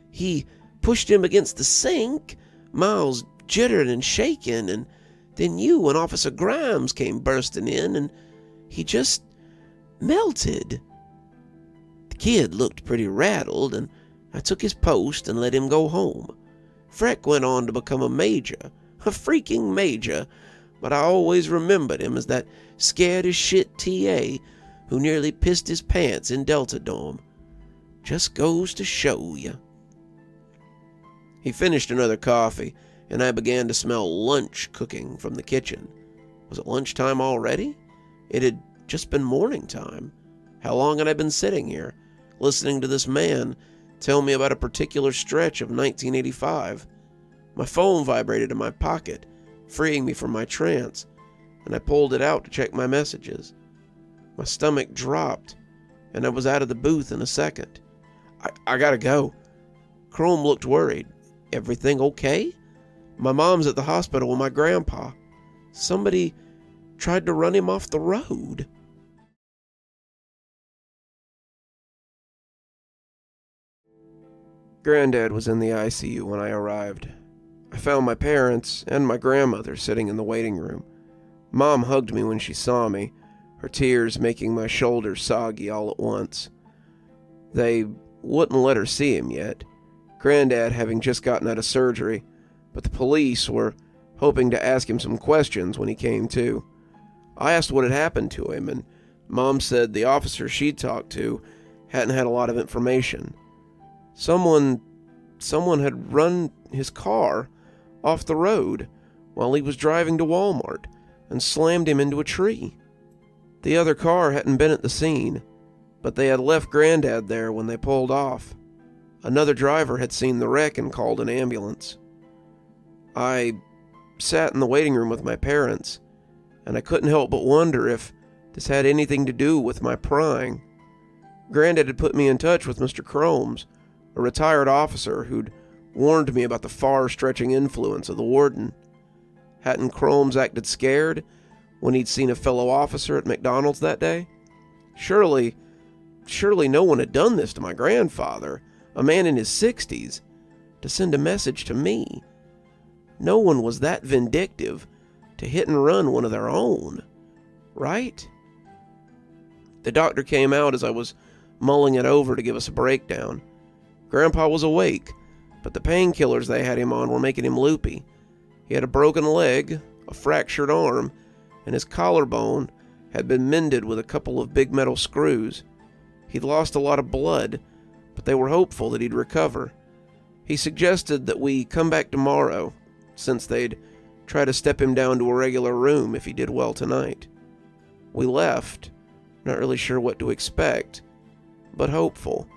He pushed him against the sink, Miles jittered and shaking, and then you and Officer Grimes came bursting in, and he just melted. The kid looked pretty rattled, and I took his post and let him go home. Freck went on to become a major, a freaking major, but I always remembered him as that scared-as-shit TA who nearly pissed his pants in Delta Dorm. Just goes to show you. He finished another coffee, and I began to smell lunch cooking from the kitchen. Was it lunchtime already? It had just been morning time. How long had I been sitting here, listening to this man tell me about a particular stretch of 1985? My phone vibrated in my pocket, freeing me from my trance, and I pulled it out to check my messages. My stomach dropped, and I was out of the booth in a second. I gotta go. Chrome looked worried. Everything okay? My mom's at the hospital with my grandpa. Somebody tried to run him off the road. Granddad was in the ICU when I arrived. I found my parents and my grandmother sitting in the waiting room. Mom hugged me when she saw me, her tears making my shoulders soggy all at once. They wouldn't let her see him yet, Granddad having just gotten out of surgery, but the police were hoping to ask him some questions when he came to. I asked what had happened to him, and Mom said the officer she'd talked to hadn't had a lot of information. Someone had run his car off the road while he was driving to Walmart and slammed him into a tree. The other car hadn't been at the scene, but they had left Granddad there when they pulled off. Another driver had seen the wreck and called an ambulance. I sat in the waiting room with my parents, and I couldn't help but wonder if this had anything to do with my prying. Granddad had put me in touch with Mr. Cromes, a retired officer who'd warned me about the far-stretching influence of the warden. Hadn't Cromes acted scared when he'd seen a fellow officer at McDonald's that day? Surely no one had done this to my grandfather, a man in his 60s, to send a message to me. No one was that vindictive to hit and run one of their own, right? The doctor came out as I was mulling it over to give us a breakdown. Grandpa was awake, but the painkillers they had him on were making him loopy. He had a broken leg, a fractured arm, and his collarbone had been mended with a couple of big metal screws. He'd lost a lot of blood, but they were hopeful that he'd recover. He suggested that we come back tomorrow, since they'd try to step him down to a regular room if he did well tonight. We left, not really sure what to expect, but hopeful.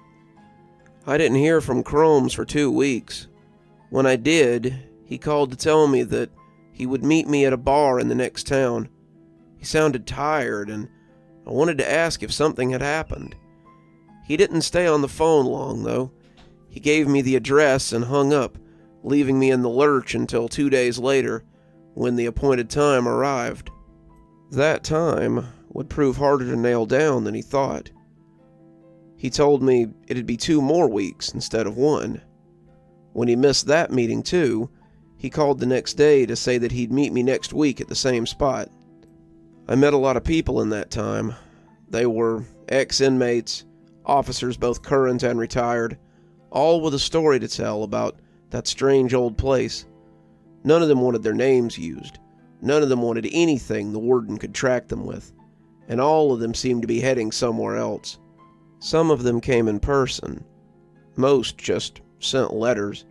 I didn't hear from Cromes for 2 weeks. When I did, he called to tell me that he would meet me at a bar in the next town. He sounded tired, and I wanted to ask if something had happened. He didn't stay on the phone long, though. He gave me the address and hung up, leaving me in the lurch until 2 days later, when the appointed time arrived. That time would prove harder to nail down than he thought. He told me it'd be 2 more weeks instead of 1. When he missed that meeting too, he called the next day to say that he'd meet me next week at the same spot. I met a lot of people in that time. They were ex-inmates, officers both current and retired, all with a story to tell about that strange old place. None of them wanted their names used. None of them wanted anything the warden could track them with. And all of them seemed to be heading somewhere else. Some of them came in person. Most just sent letters.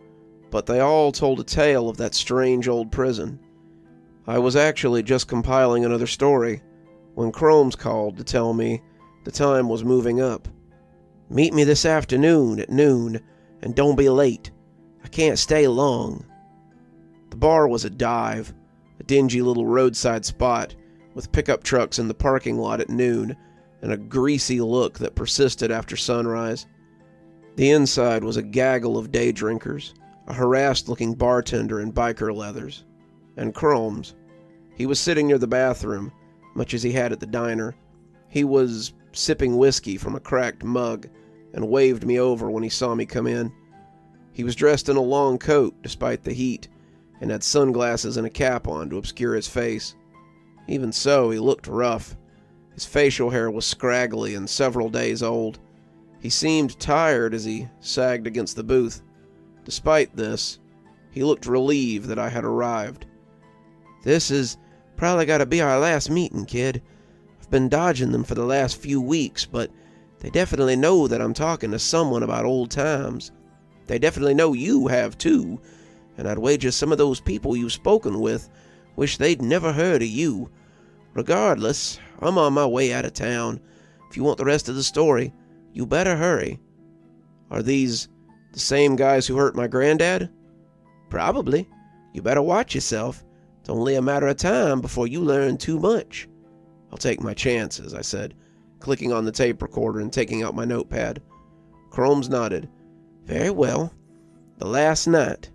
But they all told a tale of that strange old prison. I was actually just compiling another story when Cromes called to tell me the time was moving up. "Meet me this afternoon at noon, and don't be late. I can't stay long." The bar was a dive, a dingy little roadside spot with pickup trucks in the parking lot at noon and a greasy look that persisted after sunrise. The inside was a gaggle of day drinkers, a harassed-looking bartender in biker leathers, and Cromes. He was sitting near the bathroom, much as he had at the diner. He was sipping whiskey from a cracked mug and waved me over when he saw me come in. He was dressed in a long coat despite the heat and had sunglasses and a cap on to obscure his face. Even so, he looked rough. His facial hair was scraggly and several days old. He seemed tired as he sagged against the booth. Despite this, he looked relieved that I had arrived. "This has probably got to be our last meeting, kid. I've been dodging them for the last few weeks, but they definitely know that I'm talking to someone about old times. They definitely know you have too, and I'd wager some of those people you've spoken with wish they'd never heard of you. Regardless, I'm on my way out of town. If you want the rest of the story, you better hurry." "Are these the same guys who hurt my granddad?" "Probably. You better watch yourself. It's only a matter of time before you learn too much." "I'll take my chances," I said, clicking on the tape recorder and taking out my notepad. Cromes nodded. "Very well. The last night.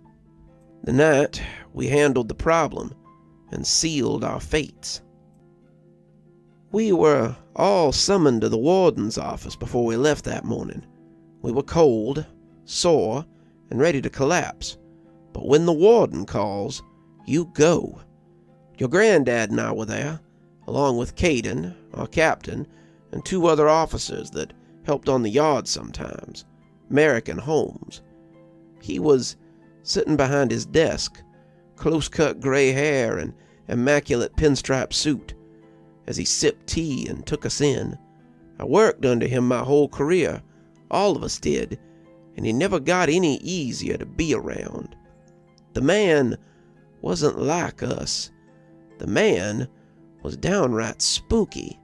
The night we handled the problem and sealed our fates. We were all summoned to the warden's office before we left that morning. We were cold, sore, and ready to collapse. But when the warden calls, you go. Your granddad and I were there, along with Caden, our captain, and 2 other officers that helped on the yard sometimes, Merrick and Holmes. He was sitting behind his desk, close-cut gray hair and immaculate pinstripe suit, as he sipped tea and took us in. I worked under him my whole career, all of us did, and he never got any easier to be around. The man wasn't like us. The man was downright spooky.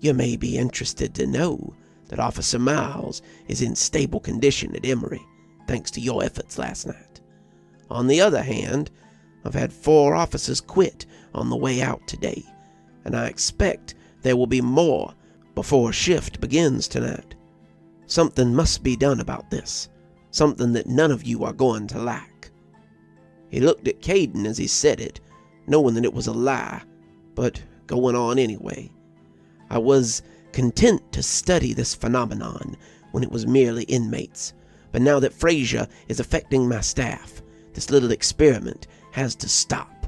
You may be interested to know that Officer Miles is in stable condition at Emory, thanks to your efforts last night. On the other hand, I've had 4 officers quit on the way out today, and I expect there will be more before shift begins tonight. Something must be done about this, something that none of you are going to like." He looked at Caden as he said it, knowing that it was a lie, but going on anyway. I was content to study this phenomenon when it was merely inmates, but now that Frazier is affecting my staff, this little experiment has to stop.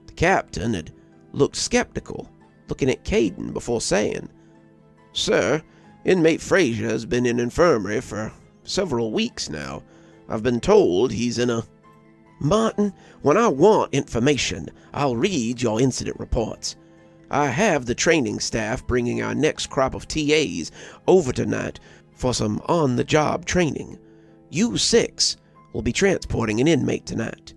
The captain had looked skeptical, looking at Caden before saying, "Sir, inmate Frazier has been in infirmary for several weeks now. I've been told he's in a—" "Martin, when I want information, I'll read your incident reports. I have the training staff bringing our next crop of TAs over tonight for some on-the-job training. You 6 will be transporting an inmate tonight.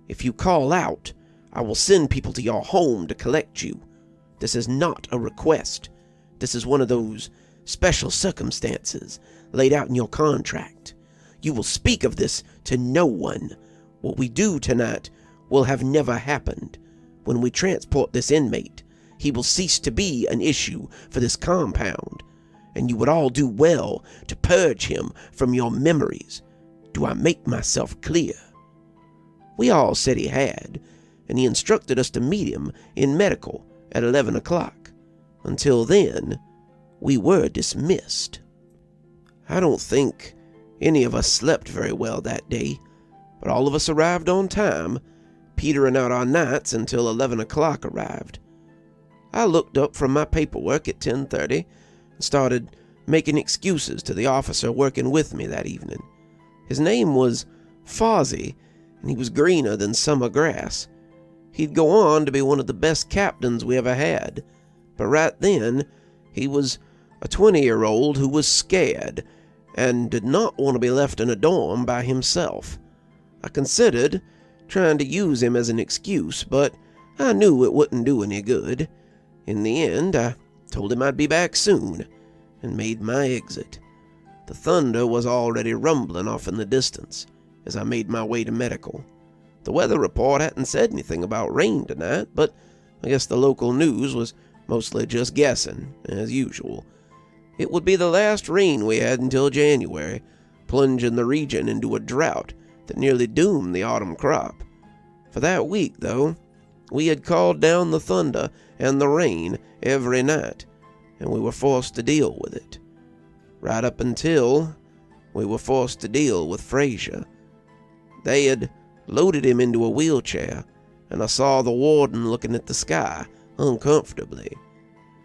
If you call out, I will send people to your home to collect you. This is not a request. This is one of those special circumstances laid out in your contract. You will speak of this to no one. What we do tonight will have never happened. When we transport this inmate, he will cease to be an issue for this compound, and you would all do well to purge him from your memories. Do I make myself clear?" We all said he had, and he instructed us to meet him in medical at 11 o'clock. Until then, we were dismissed. I don't think any of us slept very well that day, but all of us arrived on time, petering out our nights until 11 o'clock arrived. I looked up from my paperwork at 10:30 and started making excuses to the officer working with me that evening. His name was Fozzie, and he was greener than summer grass. He'd go on to be one of the best captains we ever had, but right then he was a 20-year-old who was scared and did not want to be left in a dorm by himself. I considered trying to use him as an excuse, but I knew it wouldn't do any good. In the end, I told him I'd be back soon, and made my exit. The thunder was already rumbling off in the distance as I made my way to medical. The weather report hadn't said anything about rain tonight, but I guess the local news was mostly just guessing, as usual. It would be the last rain we had until January, plunging the region into a drought that nearly doomed the autumn crop. For that week, though, we had called down the thunder and the rain every night, and we were forced to deal with it. Right up until we were forced to deal with Frazier. They had loaded him into a wheelchair, and I saw the warden looking at the sky uncomfortably.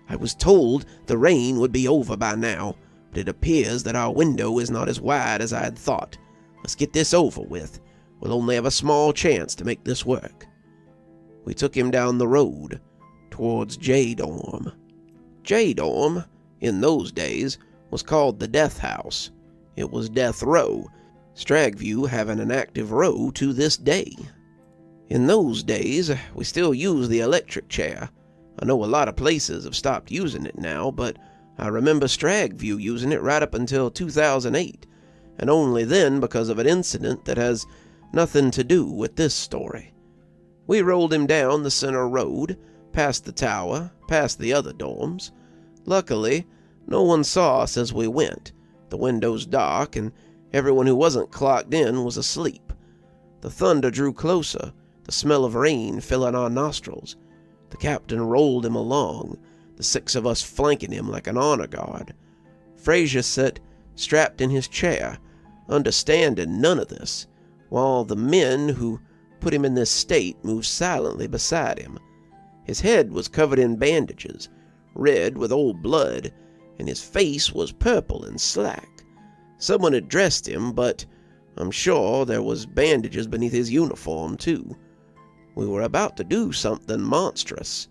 I was told the rain would be over by now, but it appears that our window is not as wide as I had thought. Let's get this over with. We'll only have a small chance to make this work. We took him down the road towards J-Dorm. J-Dorm, in those days, was called the Death House. It was death row, Stragview having an active row to this day. In those days, we still use the electric chair. I know a lot of places have stopped using it now, but I remember Stragview using it right up until 2008, and only then because of an incident that has nothing to do with this story. We rolled him down the center road, past the tower, past the other dorms. Luckily, no one saw us as we went. The windows dark, and everyone who wasn't clocked in was asleep. The thunder drew closer, the smell of rain filling our nostrils. The captain rolled him along, the 6 of us flanking him like an honor guard. Frazier sat strapped in his chair, understanding none of this, while the men who put him in this state moved silently beside him. His head was covered in bandages, red with old blood, and his face was purple and slack. Someone had dressed him, but I'm sure there was bandages beneath his uniform, too. We were about to do something monstrous,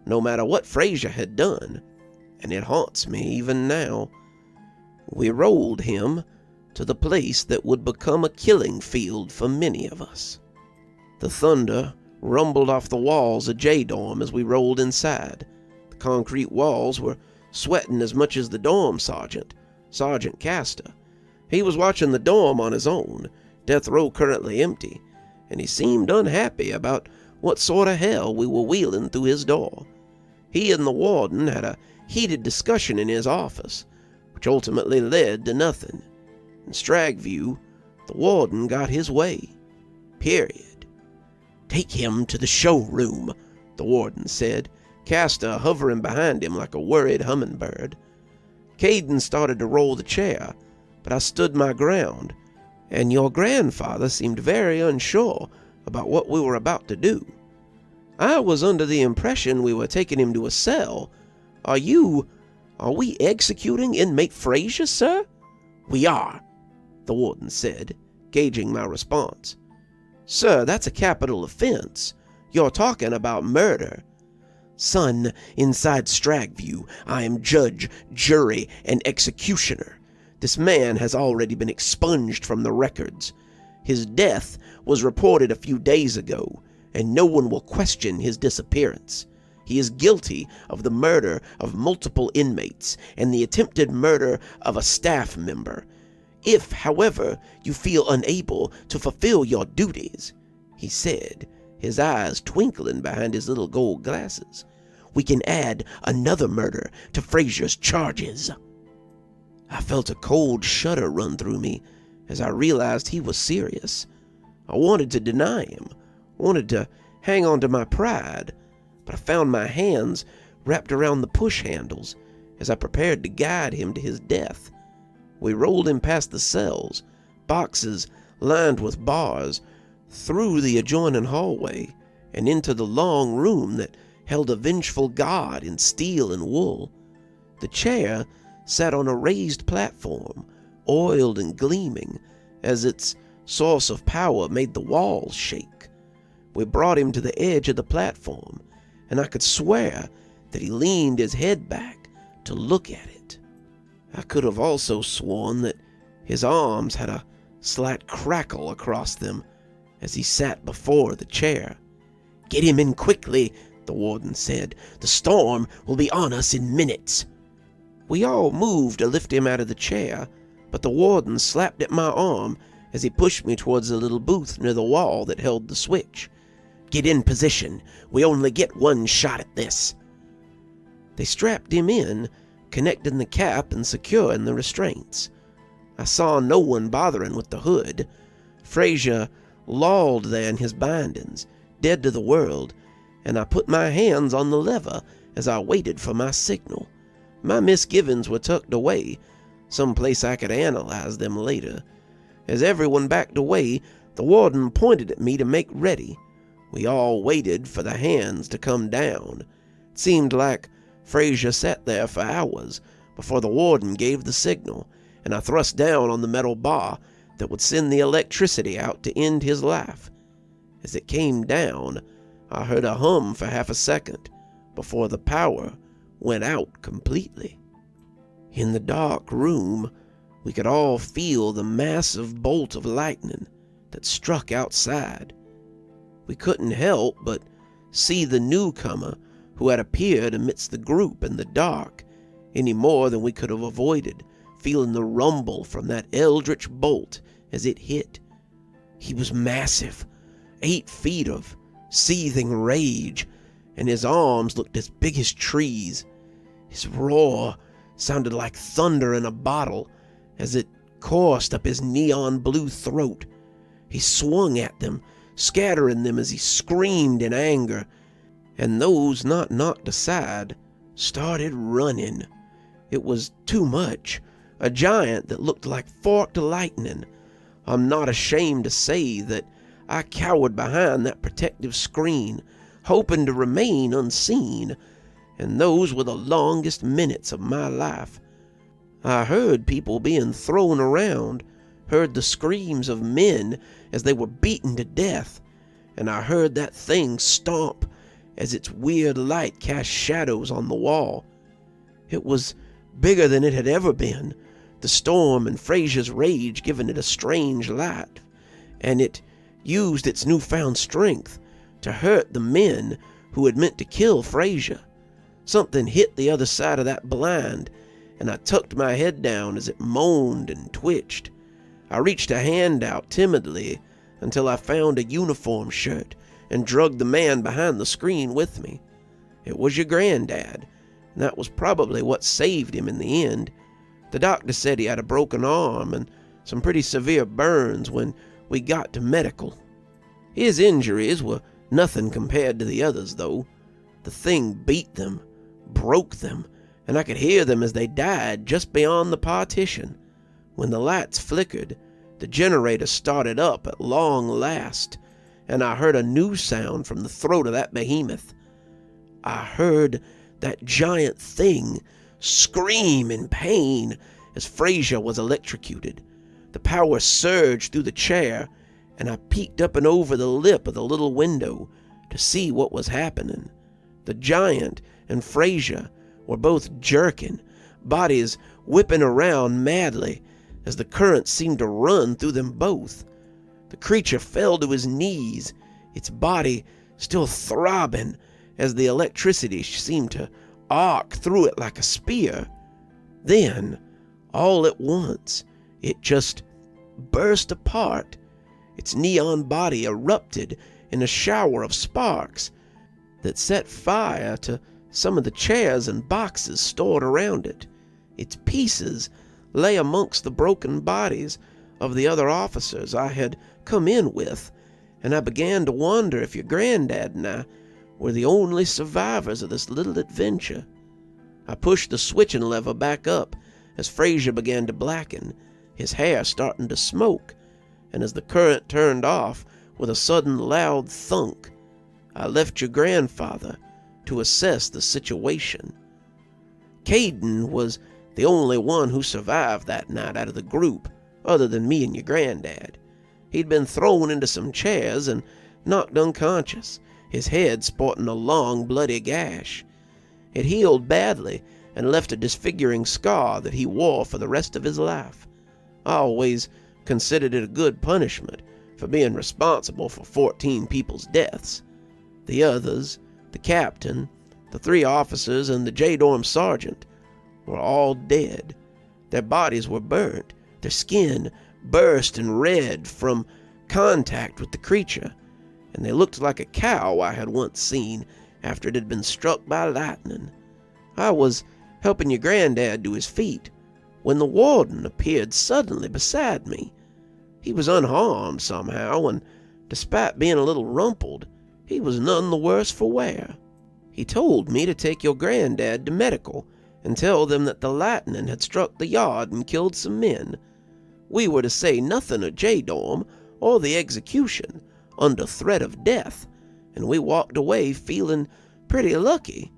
no matter what Frazier had done, and it haunts me even now. We rolled him to the place that would become a killing field for many of us. The thunder rumbled off the walls of J-Dorm as we rolled inside. The concrete walls were sweating as much as the dorm sergeant, Sergeant Castor. He was watching the dorm on his own, death row currently empty, and he seemed unhappy about what sort of hell we were wheeling through his door. He and the warden had a heated discussion in his office, which ultimately led to nothing. In Stragview, the warden got his way. Period. "Take him to the showroom," the warden said, Castor hovering behind him like a worried hummingbird. Caden started to roll the chair, but I stood my ground, and your grandfather seemed very unsure about what we were about to do. "I was under the impression we were taking him to a cell. Are we executing inmate Frazier, sir?" "We are," the warden said, gauging my response. "Sir, that's a capital offense. You're talking about murder." "Son, inside Stragview, I am judge, jury, and executioner. This man has already been expunged from the records. His death was reported a few days ago, and no one will question his disappearance. He is guilty of the murder of multiple inmates and the attempted murder of a staff member. If, however, you feel unable to fulfill your duties," he said, his eyes twinkling behind his little gold glasses, "we can add another murder to Frazier's charges." I felt a cold shudder run through me as I realized he was serious. I wanted to deny him, wanted to hang on to my pride, but I found my hands wrapped around the push handles as I prepared to guide him to his death. We rolled him past the cells, boxes lined with bars, through the adjoining hallway, and into the long room that held a vengeful god in steel and wool. The chair sat on a raised platform, oiled and gleaming, as its source of power made the walls shake. We brought him to the edge of the platform, and I could swear that he leaned his head back to look at it. I could have also sworn that his arms had a slight crackle across them as he sat before the chair. "Get him in quickly," the warden said. "The storm will be on us in minutes." We all moved to lift him out of the chair, but the warden slapped at my arm as he pushed me towards the little booth near the wall that held the switch. "Get in position. We only get one shot at this." They strapped him in, connecting the cap and securing the restraints. I saw no one bothering with the hood. Frazier lolled there in his bindings, dead to the world, and I put my hands on the lever as I waited for my signal. My misgivings were tucked away, someplace I could analyze them later. As everyone backed away, the warden pointed at me to make ready. We all waited for the hands to come down. It seemed like Frazier sat there for hours before the warden gave the signal, and I thrust down on the metal bar that would send the electricity out to end his life. As it came down, I heard a hum for half a second before the power went out completely. In the dark room, We could all feel the massive bolt of lightning that struck outside. We couldn't help but see the newcomer who had appeared amidst the group in the dark any more than we could have avoided feeling the rumble from that eldritch bolt as it hit. He was massive, 8 feet of seething rage, and his arms looked as big as trees. His roar sounded like thunder in a bottle as it coursed up his neon blue throat. He swung at them, scattering them as he screamed in anger, and those not knocked aside started running. It was too much. A giant that looked like forked lightning. I'm not ashamed to say that I cowered behind that protective screen, hoping to remain unseen, and those were the longest minutes of my life. I heard people being thrown around, heard the screams of men as they were beaten to death, and I heard that thing stomp as its weird light cast shadows on the wall. It was bigger than it had ever been, the storm and Fraser's rage giving it a strange light, and it used its newfound strength to hurt the men who had meant to kill Fraser. Something hit the other side of that blind, and I tucked my head down as it moaned and twitched. I reached a hand out timidly until I found a uniform shirt and drugged the man behind the screen with me. It was your granddad, and that was probably what saved him in the end. The doctor said he had a broken arm and some pretty severe burns when we got to medical. His injuries were nothing compared to the others, though. The thing beat them, broke them, and I could hear them as they died just beyond the partition. When the lights flickered, the generator started up at long last, and I heard a new sound from the throat of that behemoth. I heard that giant thing scream in pain as Fraser was electrocuted. The power surged through the chair, and I peeked up and over the lip of the little window to see what was happening. The giant and Fraser were both jerking, bodies whipping around madly as the current seemed to run through them both. The creature fell to his knees, its body still throbbing as the electricity seemed to arc through it like a spear. Then, all at once, it just burst apart. Its neon body erupted in a shower of sparks that set fire to some of the chairs and boxes stored around it. Its pieces lay amongst the broken bodies of the other officers I had come in with, and I began to wonder if your granddad and I were the only survivors of this little adventure. I pushed the switching lever back up as Fraser began to blacken, his hair starting to smoke, and as the current turned off with a sudden loud thunk, I left your grandfather to assess the situation. Caden was the only one who survived that night out of the group, other than me and your granddad. He'd been thrown into some chairs and knocked unconscious, his head sporting a long, bloody gash. It healed badly and left a disfiguring scar that he wore for the rest of his life. I always considered it a good punishment for being responsible for 14 people's deaths. The others, the captain, the 3 officers, and the J-Dorm sergeant were all dead. Their bodies were burnt, their skin burst and red from contact with the creature, and they looked like a cow I had once seen after it had been struck by lightning. I was helping your granddad to his feet when the warden appeared suddenly beside me. He was unharmed somehow, and despite being a little rumpled, he was none the worse for wear. He told me to take your granddad to medical and tell them that the lightning had struck the yard and killed some men. We were to say nothing of J-Dorm or the execution under threat of death, and we walked away feeling pretty lucky.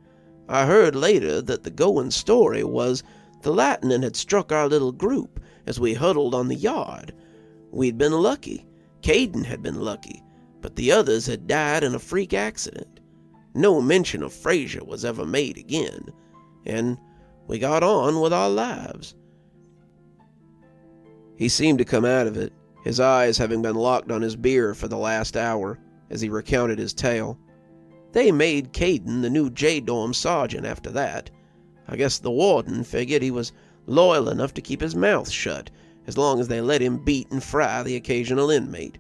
I heard later that the going story was the lightning had struck our little group as we huddled on the yard. We'd been lucky. Caden had been lucky, but the others had died in a freak accident. No mention of Fraser was ever made again, and we got on with our lives. He seemed to come out of it, his eyes having been locked on his beer for the last hour, as he recounted his tale. They made Caden the new J-Dorm sergeant after that. I guess the warden figured he was loyal enough to keep his mouth shut, as long as they let him beat and fry the occasional inmate.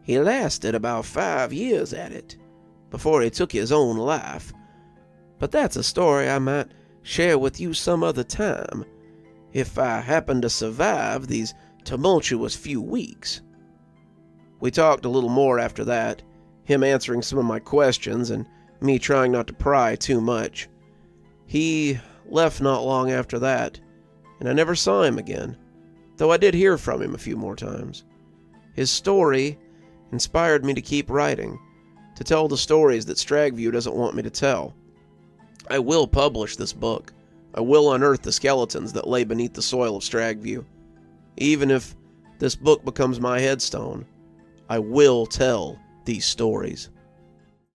He lasted about 5 years at it, before he took his own life. But that's a story I might share with you some other time, if I happen to survive these tumultuous few weeks. We talked a little more after that, him answering some of my questions and me trying not to pry too much. He left not long after that, and I never saw him again, though I did hear from him a few more times. His story inspired me to keep writing, to tell the stories that Stragview doesn't want me to tell. I will publish this book. I will unearth the skeletons that lay beneath the soil of Stragview. Even if this book becomes my headstone, I will tell these stories.